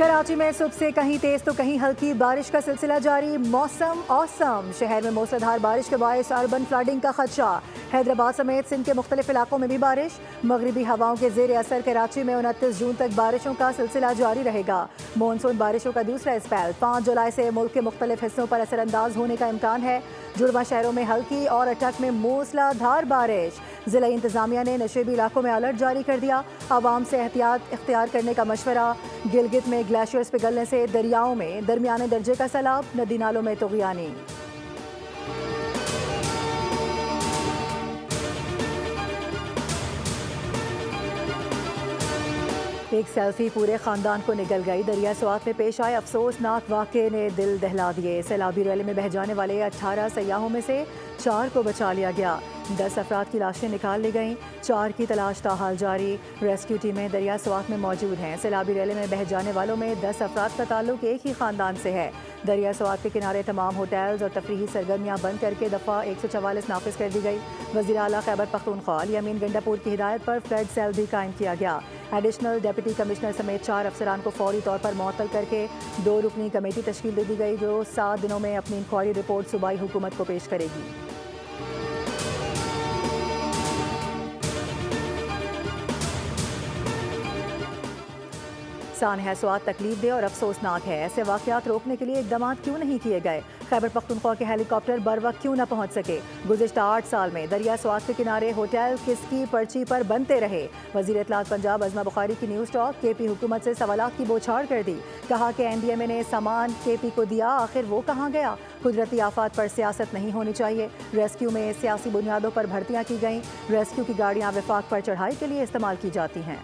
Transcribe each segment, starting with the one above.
कराची में सुबह से कहीं तेज तो कहीं हल्की बारिश का सिलसिला जारी। मौसम औसम। शहर में मूसलाधार बारिश के बायस अर्बन फ्लडिंग का खदशा। हैदराबाद समेत सिंध के मुख्तलिफ इलाकों में भी बारिश। मगरबी हवाओं के जेर असर कराची में 29 जून तक बारिशों का सिलसिला जारी रहेगा। मानसून बारिशों का दूसरा स्पेल 5 जुलाई से मुल्क के मुख्तलिफ हिस्सों पर असरअंदाज होने का इम्कान है। जुड़वा शहरों में हल्की और अटक में मूसलाधार बारिश। जिला इंतजामिया ने नशेबी इलाकों में अलर्ट जारी कर दिया। आवाम से एहतियात इख्तियार करने का मशवरा। गिलगित में ग्लेशियर्स पिघलने से दरियाओं में दरमियाने दर्जे का सैलाब। नदी नालों में तुग़यानी। एक सेल्फी पूरे खानदान को निगल गई। दरिया स्वात में पेश आए अफसोसनाक वाक़े ने दिल दहला दिए। सैलाबी रैली में बह जाने वाले 18 सयाहों में से 4 को बचा लिया गया। 10 अफराद की लाशें निकाल ली गईं। 4 की तलाश ताहाल जारी। रेस्क्यू टीमें दरिया स्वात में मौजूद हैं। सैलाबी रैली में बह जाने वालों में 10 अफराद का ताल्लुक एक ही खानदान से है। दरिया स्वात के किनारे तमाम होटल्स और तफरीही सरगर्मियाँ बंद करके दफ़ा 144 नाफिज कर दी गई। वज़ीर आला खैबर पख्तूनख्वा यमीन गंडापुर की हिदायत पर फ्लड सेल भी कायम किया गया। एडिशनल डिप्टी कमिश्नर समेत 4 अफसरान को फौरी तौर पर मुअत्तल करके 2 रुकनी कमेटी तश्कील दे दी गई, जो 7 दिनों में अपनी इंक्वायरी रिपोर्ट सूबाई हुकूमत को पेश करेगी। सानहा स्वात तकलीफ दे और अफसोसनाक है। ऐसे वाक़यात रोकने के लिए इक़दाम क्यों नहीं किए गए? खैबर पख्तूनख्वा के हेलीकॉप्टर बर वक्त क्यों न पहुँच सके? गुज़िश्ता 8 साल में दरिया स्वात के किनारे होटल किसकी पर्ची पर बनते रहे? वज़ीर इत्तलात पंजाब अज़मा बुखारी की न्यूज़ टॉक। केपी हुकूमत से सवालात की बौछार कर दी। कहा कि NDMA ने सामान केपी को दिया, आखिर वो कहाँ गया? कुदरती आफात पर सियासत नहीं होनी चाहिए। रेस्क्यू में सियासी बुनियादों पर भर्तियाँ की गईं। रेस्क्यू की गाड़ियाँ विफाक पर चढ़ाई के लिए इस्तेमाल की जाती हैं।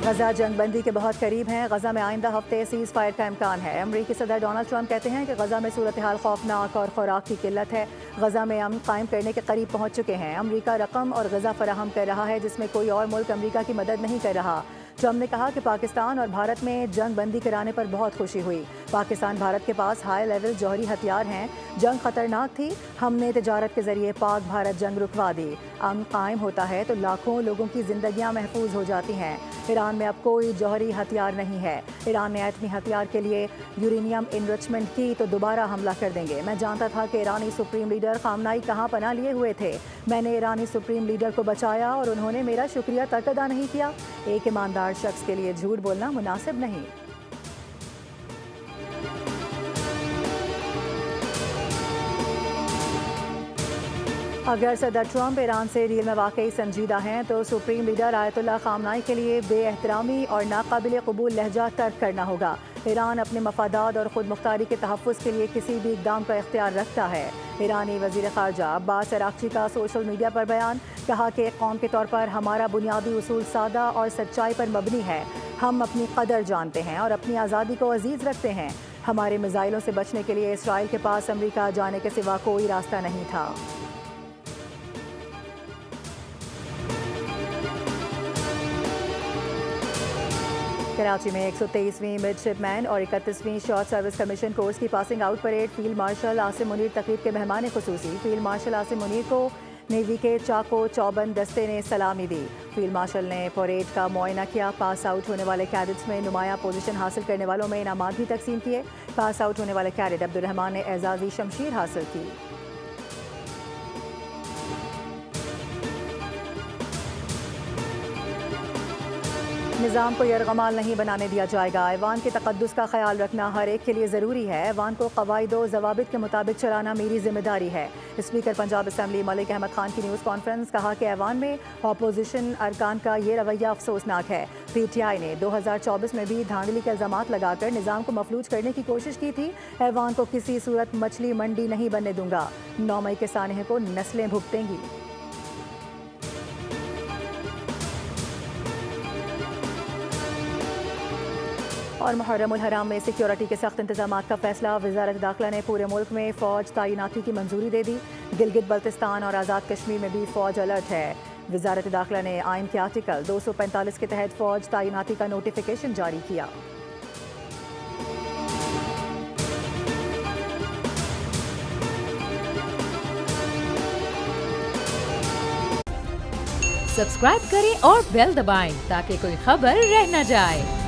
गजा जंगबंदी के बहुत करीब हैं। गजा में आइंदा हफ्ते सीज़ फायर का इम्कान है। अमरीकी सदर डोनाल्ड ट्रंप कहते हैं कि गजा में सूरत हाल खौफनाक और खुराक की किल्लत है। गजा में अमन कायम करने के करीब पहुंच चुके हैं। अमरीका रकम और गजा फराहम कर रहा है, जिसमें कोई और मुल्क अमरीका की मदद नहीं कर रहा। ट्रंप ने कहा कि पाकिस्तान और भारत में जंग बंदी कराने पर बहुत खुशी हुई। पाकिस्तान भारत के पास हाई लेवल जौहरी हथियार हैं। जंग खतरनाक थी, हमने तिजारत के जरिए पाक भारत जंग रुकवा दी। अमन कायम होता है तो लाखों लोगों की जिंदगियां महफूज हो जाती हैं। ईरान में अब कोई जौहरी हथियार नहीं है। ईरान ने एटमी हथियार के लिए यूरेनियम इनरिचमेंट की तो दोबारा हमला कर देंगे। मैं जानता था कि ईरानी सुप्रीम लीडर खामनाई कहाँ पनाह लिए हुए थे। मैंने ईरानी सुप्रीम लीडर को बचाया और उन्होंने मेरा शुक्रिया तक अदा नहीं किया। एक ईमानदार शख्स के लिए झूठ बोलना मुनासिब नहीं। अगर सदर ट्रंप ईरान से डील में वाकई संजीदा हैं तो सुप्रीम लीडर आयतुल्लाह खामनाई के लिए बेएहतरामी और नाकाबिल कबूल लहजा तर्क करना होगा। ईरान अपने मफादात और खुद मुख्तारी के तहफ़्फ़ुज़ के लिए किसी भी इक़दाम का इख्तियार रखता है। ईरानी वज़ीर ख़ारजा अब्बास अराक़ची का सोशल मीडिया पर बयान। कहा कि कौम के तौर पर हमारा बुनियादी उसूल सादा और सच्चाई पर मबनी है। हम अपनी कदर जानते हैं और अपनी आज़ादी को अजीज़ रखते हैं। हमारे मिसाइलों से बचने के लिए इसराइल के पास अमरीका जाने के सिवा कोई रास्ता नहीं था। कराची में 123वीं मिडशिपमैन और 31वीं शॉर्ट सर्विस कमीशन कोर्स की passing out parade field marshal Asim Munir तकरीब के मेहमान खुसूसी। फील्ड मार्शल आसिम मुनीर को नेवी के चाको चौबंद दस्ते ने सलामी दी। फील्ड मार्शल ने परेड का मुआयना किया। पास आउट होने वाले कैडेट्स में नुमाया पोजीशन हासिल करने वालों में इनामात भी तकसीम किए। पास आउट होने वाले कैडेट अब्दुर्रहमान ने एजाजी शमशीर हासिल की। निज़ाम को यरगमाल नहीं बनाने दिया जाएगा। ऐवान के तक़द्दुस का ख्याल रखना हर एक के लिए ज़रूरी है। ऐवान को क़वाइद व ज़वाबित के मुताबिक चलाना मेरी जिम्मेदारी है। स्पीकर पंजाब असम्बली मलिक अहमद खान की न्यूज़ कॉन्फ्रेंस। कहा कि ऐवान में अपोजिशन अरकान का ये रवैया अफसोसनाक है। PTI ने 2024 में भी धांधली के इल्ज़ामात लगाकर निज़ाम को मफलूज करने की कोशिश की थी। ऐवान को किसी सूरत मछली मंडी नहीं बनने दूंगा। 9 मई के सानहे को नस्लें भुगतेंगी। और मुहर्रमुल हराम में सिक्योरिटी के सख्त इंतजामात का फैसला। वज़ारत दाखिला ने पूरे मुल्क में फ़ौज तैनाती की मंजूरी दे दी। गिलगित बल्तिस्तान और आज़ाद कश्मीर में भी फ़ौज अलर्ट है। वज़ारत दाखिला ने आइन के आर्टिकल 245 के तहत फ़ौज तैनाती का नोटिफिकेशन जारी किया। सब्सक्राइब करें और बेल दबाएं ताकि कोई खबर रह न जाए।